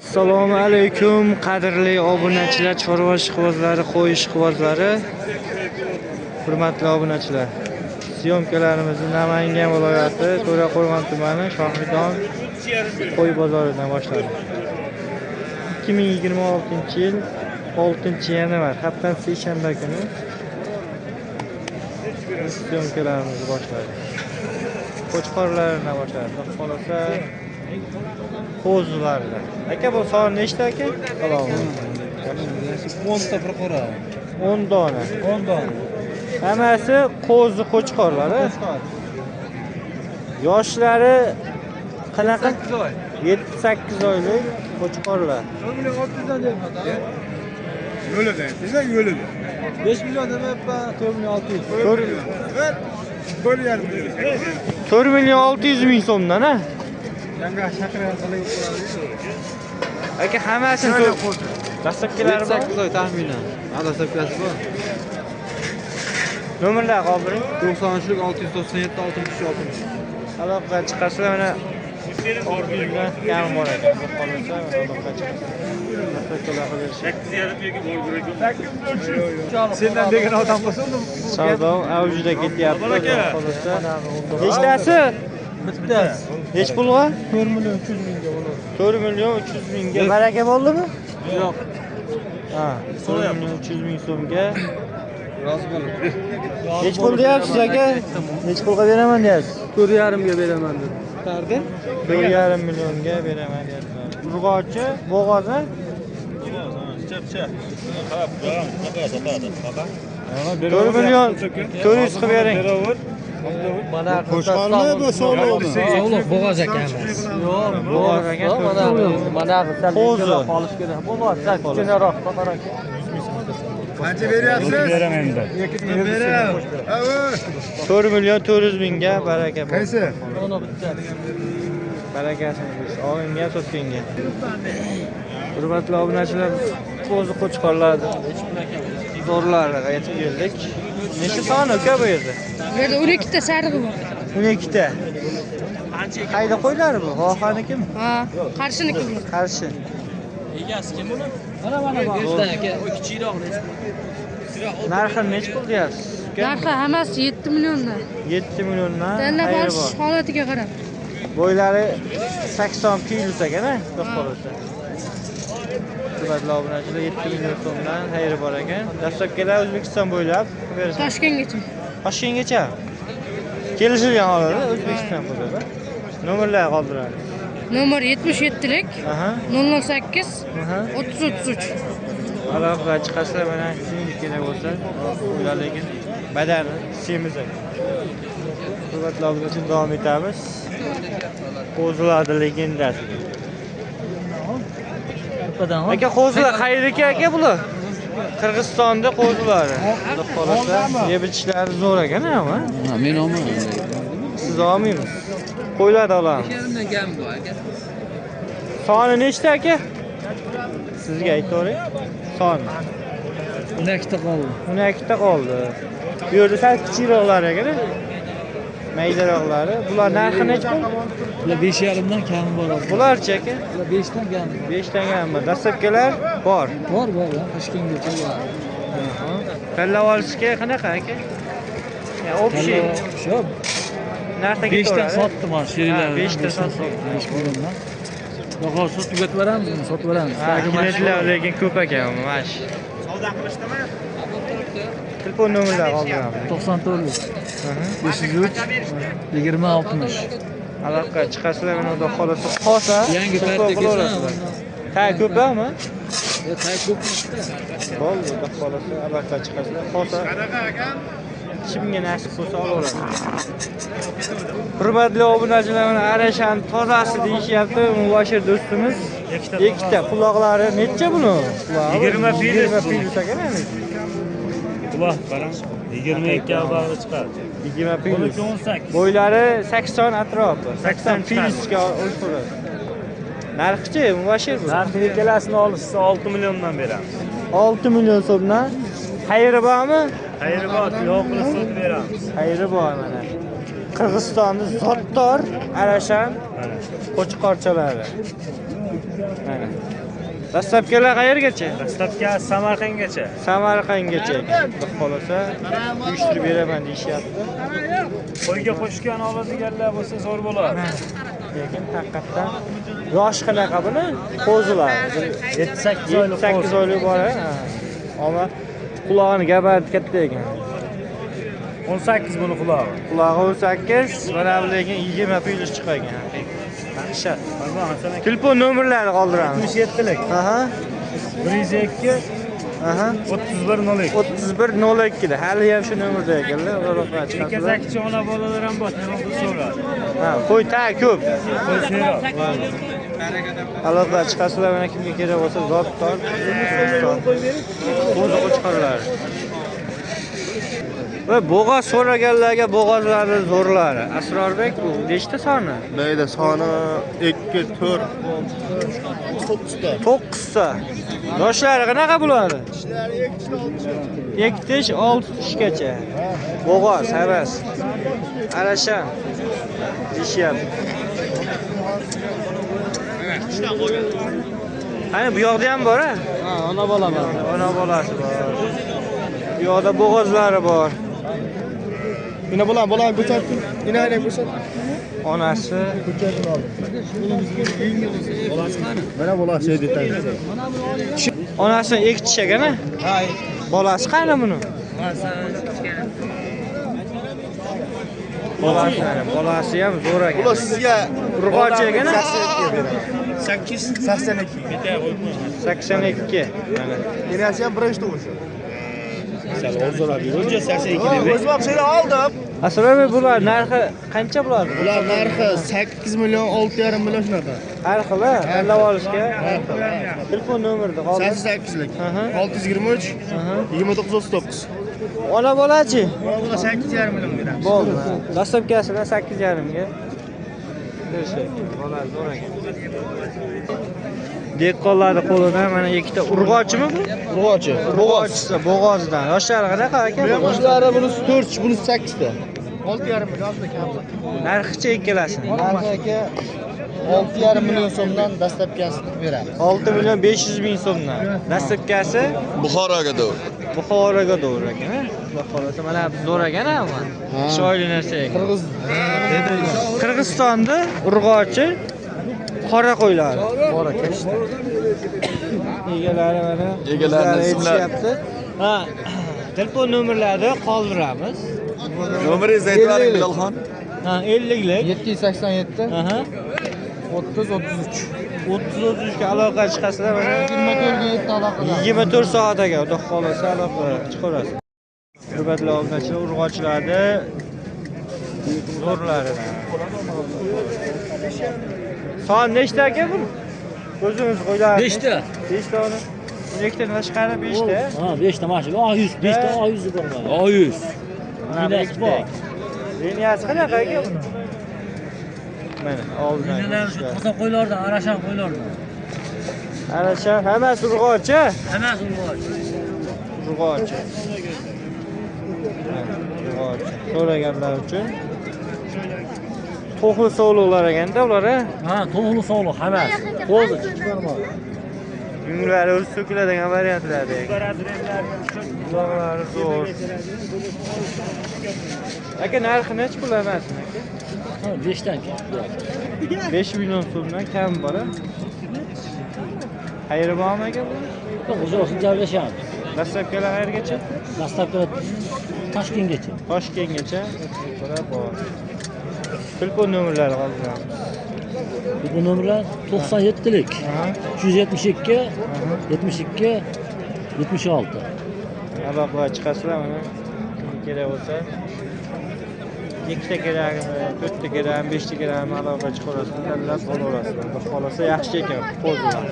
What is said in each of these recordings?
Assalomu alaykum qadrli obunachilar, chorva ishqibozlari, qo'y ishqibozlari, hurmatli obunachilar. Syomkalarimizni Namangan viloyati To'raqo'rg'on tumani Shohidon qo'y bozoridan boshladik. 2026-yil 6-yanvar haftasi seshanba kuni syomkalarimizni boshladik. Qo'chqorlardan boshladik. Xolosa qo'zilardan. Aka bu son nechta aka? 10 ta bir qora. 10 dona. 10 dona. Hammasi qo'zi qo'chqorlari. Yoshlari qanaqa? 7-8 oylik qo'chqorlar. 4.600 dan deyapman. Yo'lida, sizlar yo'lida. 5 million demayapman, 4.600. 4 million 600 ming so'mdan, ha? Yangi shakar qilib qo'yadi. Aka hammasini dastlabkilari bor. 8 oy taxminan. Dastlabkasi bor. Nomerlar qoldiring. 93 697 66. Aloqa chiqasizlar mana 600 dan kam bor ekan. Bu qolsa aloqa chiqadi. Sendan degan odam bo'lsa, Savdo avjida ketyapti. Qolsa nechtasi? bittasi. Nech pulga? 4 million 300 mingga bo'ladi. 4 million 300 mingga. Baraka bo'ldimi? Yo'q. Ha, 4 million 300 ming so'mga. Rozi bo'ling. Nech pul deyapsiz aka? Nech pulga beraman deyapsiz? 4.5 ga beraman dedi. Tardi? 4,5 millionga beraman deyapman. Urg'ochi, bo'g'ozi. To'rt million 400 qilib bering. Mana Qo'shqormi bu sog'liqmi? Sog'liq bo'g'oz ekanmiz. Yo'q, bo'g'oz ekan. Mana Qo'zi. qolish kerak. Bo'g'oz, kichkinaroq, to'qaroq. Qancha beryapsiz? Beraman endi. Beraman. 4 million 400 mingga baraka bor. Qaysi? Mana bitta. Barakasini bersin. Olinga, sotganga. Hurmatli obunachilar, qo'zi qo'chqorlarni zo'rlariga yetib keldik. Nechta son aka bu yerda? Bu yerda 12 ta sarig'i bor. 12 ta. Qayda qo'ylari bu? Vohanikimi? Ha, Qarshiniki bu. Qarshi. Egasi kim buni? Mana bor. Aka, o kichikroq. Narxi nech pul deyapsiz? Narxi hammasi 7 milliondan. 7 milliondan Tanlab xayri olish bor. holatiga qarab. Bo'ylari 80 kilo ekan-a, xudo qolsa. Hurmatli obunachilar, 7 million so'mdan xayri bor ekan. Dastlabkilar O'zbekiston bo'ylab bersin. Toshkentgacha. Toshkentgacha. Kelishilgan holda O'zbekiston bo'ylab. Nomerlar qoldiradi. Nomer 77lik Aha. 008 Aha. 30 33. Aloqa chiqarsa mana shunga kerak bo'lsa, ular lekin badani semiz ekan. Hurmatli obunachilar, davom etamiz. Qo'zilarni legendasi. Aka qo'zilar qayerdaki aka bular? Qirg'izistonda qo'zilari. Xudo qolsa, yeb-ichishlari zo'r ekan-a, ama. Ha, men olman. Siz olmaysiz. Qo'ylarni olamiz. Soni nechta aka? Sizga aytavering. Soni. 12 ta qoldi. 12 ta qoldi. Bu yerda sal kichikroqlar ekan-a. Maydaroqlari. Bular narxi necha pul? Bular 5.5 dan kami bor. Bularchi aka? Bular 5 dan kami. 5 dan kami. Dastlabkilar bor. Bor, Toshkentgacha bor. Tanlab olishga qanaqa aka? Ya, общий. Shu Narxga 5 dan ketaveradi. sotdim ha, she'rlar. 5 ta sotdim. 5 milliondan. Yo'q, tugatib beramiz, sotib beramiz. Klientlar lekin ko'p ekan, mash. Savdo qilishdimi? Telefon nomerlari qoldiramiz. 94 503 20 60. Aloqa chiqasizlar, mana xudo xolasa qolsa, Yangi telefon partiya qilaverasizlar. Ha, ko'pmi? Tay ko'p. Bo'ldi, xudo xolasa, aloqa chiqasizlar. Qolsa kimga nasib bo'lsa olaveradi. Hurmatli obunachilar, mana Arashan tozasi deyishyapti. Mubashir do'stimiz. Ikkita quloqlari necha buni? 20 pil ekan. Buloq qarang. 22 avvalga chiqadi. 20 pil. 18. Bo'ylari 80 atrofi. 80 pilga o'ltiradi. Narxchi Mubashir bu. Narxi ikkalasini olishsa 6 milliondan beramiz. 6 million so'mdan. Xayri bormi? Xayri bor, yo'q qilib beramiz. Xayri bor mana. Qirg'izistonning zotdor Arashan qo'chqorchalari. Mana. Dastlabkilar qayergacha? Dastlabki Samarqandgacha. Samarqandgacha. Xudo xolasa uyushtirib beraman deyishyapti. Qo'yga qo'shgan oladiganlar bo'lsa zo'r bo'ladi. Lekin haqiqatdan yosh qanaqa buni? Qo'zilar. 7-8 oylik 8 oylik bor, ha. Ammo qulog'ini gabati katta ekan. 18 buni qulog'i. Qulog'i 18, mana bu lekin 20 plyus chiqagan. Dahshat. Telefon nomerlarini qoldiramiz. 77lik. Aha. 102 Aha. 3102. 3102 da. Hali ham shu nomerda ekanlar. Ularga chiqadi. Kazakchi ona bolalar ham bor, nima qilib so'radi. Ha, qo'y ta ko'p. Qo'y seroq. Aloqa chiqasizlar, mana kimga kerak bo'lsa zot tor. Qo'zi qo'chqorlar. Va bo'g'oz so'raganlarga bo'g'ozlarni zo'rlari. Asrorbek bu nechta soni? Mayda soni 2, 4, 9 ta. 9 ta. Yoshlari qanaqa bo'ladi? 2 tish, 6 tishgacha. Bo'g'oz, havas. Arashan. Deyishyapti. Qani bu yoqda ham bor-a? Ha, ona bola bor. Ona bolasi bor. Bu yoqda bo'g'ozlari bor. Yine bulan ko'rsatdi. Yine aynan ko'rsatdi. Onasi Mana bulan şey detay. onasi ikki tish ekan-a? Ha. Bolasi qani buni? Bolasi ham zo'r ekan. Ular sizga Urg'ochi ekan-a? 82. 82. Mana. Yenasi ham birinchi tug'ish. O'zi 82 deb. O'zim ham seni oldim. Asrorbek bular narxi qancha bo'ladi? Ular narxi 8 million, 6,5 million shunaqa. Har xil-a, tanlab olishga. Telefon nomerni qoldir. 88lik. Aha. 623 Aha. 2939. Ona bolachi? Buna 8,5 million beramiz. Bo'ldi. Dastlabkasini 8,5 ga. Berishak. Bola zo'r ekan. Dehqonlarning qo'lida mana ikkita urg'ochimi bu? Urg'ochi. Urg'ochisi bo'g'ozdan. Yoshlari qanaqa ekan? Yoshlari bunisi 4, bunisi 8 ta. 6,5 million kamda. Narxicha ikkalasini. Narxi aka 6,5 million so'mdan dastlabkasini beramiz. 6 million 500 ming so'mdan. Dastlabkasi Buxoroga doğru. Buxoroga to'g'ri ekan. Xudo xolasa mana zo'r ekan-a bu. Chiroyli narsa ekan. Qirg'izistonda urg'ochi qora qo'ylari. Qora kashta. Egalari mana. Egalarining ismlari. aytishyapti. Ha. Telefon nomerlarini qoldiramiz. Nomeringiz aytib bering Bilalxon. Ha, 50lik. 787 Aha. 30 33. 30-33 ga aloqa chiqasizlar mana. 24 ga yetti aloqada. 24 soatga xudo xolasa aloqa chiqarasiz. Hurmatli obunachilar, urg'ochilarni zo'rlari. Son nechta aka bu? O'zingiz qo'ylar. 5 ta. 5 ta uni. 2 tadan tashqari 5 ta. Ha, 5 ta mashina. A100, 5 ta A100 bor mana. A100. Liniyasi bor. Liniyasi qanaqa aka buni? Mana oldidan. Liniyalar shu toza qo'ylardan, arashan qo'ylardan. Arasha hammasi urg'ochi. Hammasi urg'och. Urg'ochi. Urg'ochi. So'raganlar uchun to'qli sovliqlar ekanda ular. Ha, to'g'ri sog'liq hammasi. Qo'zi. Yunglari o'zi so'kiladigan variantlarda. Ularlar zo'r. Aka narxi necha pul emasmi aka? Ha, 5 dan. 5 million so'mdan kam bor-a? Xayri bormi aka bu? O'zbekiston joylashamiz. Dastlabkilar qayergacha? Dastlabki Toshkentgacha. Toshkentgacha. Bular bor. Telefon nomerlari qoldiramiz. Bu nomerlar 97lik. Aha. 372 72 76. Aloqa chiqasizlar mana. Kerak bo'lsa. 2 ta kerakmi, 4 ta kerakmi, 5 ta kerakmi aloqa chiqarasizlar, tanlab olaverasizlar. Xudo xolasa yaxshi ekan qo'zilar.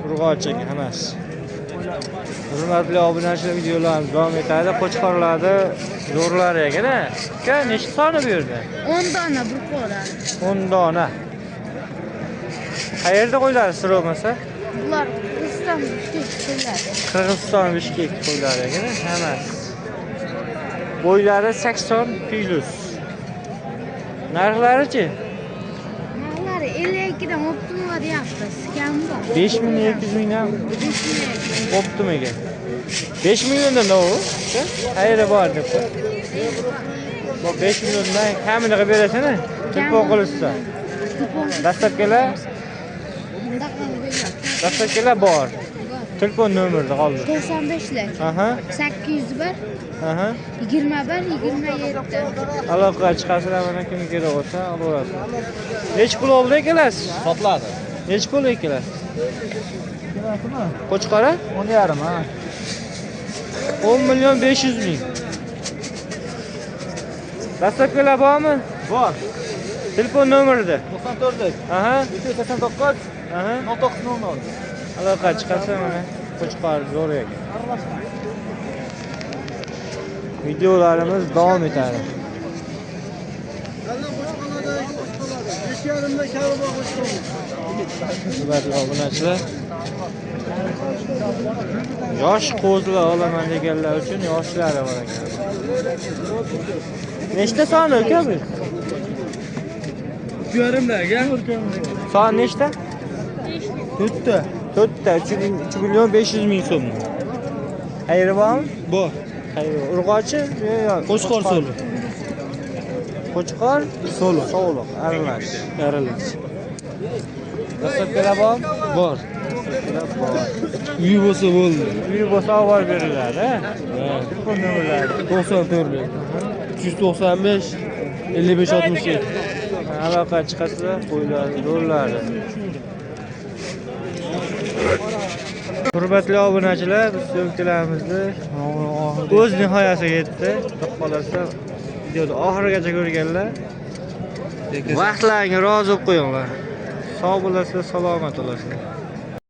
Urg'och ekan hammasi. Hurmatli obunachilar, videolarimiz davom etadi. Qo'chqorlarni zo'rlari ekan-a. Aka, nechta soni bu yerda? 10 dona bir qo'ra. 10 dona. Qayerda qo'ylar sir bo'lmasa? Bular Qirg'iziston Bishkek qo'ylari. Qirg'iziston Bishkek qo'ylari ekan, hammasi. Bo'ylari 80 plus. Narxlari-chi? Narxlari 52 dan 30 ga deyapti. boshqa skam bor. 5 million 200 mingdan bo'ptimi ekan? 5 milliondan da u? Xayri bor deb. Bu 5 milliondan kamini qilib berasana. Telefon qilishsa. Dastlabkilar bor. Telefon nomerni qoldi. 95lik. Aha. 801 Aha. 21 27. Aloqa chiqasizlar mana kim kerak bo'lsa olaverasiz. Nech pul oldi ekansiz? Topladi. Nech pul ekansiz? Qo'chqora? 10,5 ha. 10 million 500 ming. Dastlabkilar bormi? Bor. Telefon nomerida. 94. Aha. 289 Aha. 0900. Aloqa chiqasa mana qo'chqor zo'r ekan. Videolarimiz davom etadi. Hurmatli obunachilar, yosh qo'zilar olaman deganlar uchun yoshlari bor ekan. Nechta soni uka bu? 2,5 aka. Son nechta? 4 ta. 4 ta 3 million 500 ming so'm. Xayri bormi? Bor. Xayri. Urg'ochi yo'q. Qo'chqor soli. Qo'chqor Soli. sog'liq, aralash. Aralash. Dastlabkilar bor? Bor. Bor. Uy bo'lsa bo'ldi. Uy bo'lsa olib beriladi. Telefon nomerlari 94. 395 55 67. aloqa chiqasa qo'yiladi, zo'rlari. Hurmatli obunachilar, biz syomkalarimizni o'z nihoyasiga yetdi. Xudo xolasa videoni oxirigacha ko'rganlar vaqtlaringga rozi bo'lib qo'yinglar. Sog' bo'lasizlar, salomat bo'lasizlar.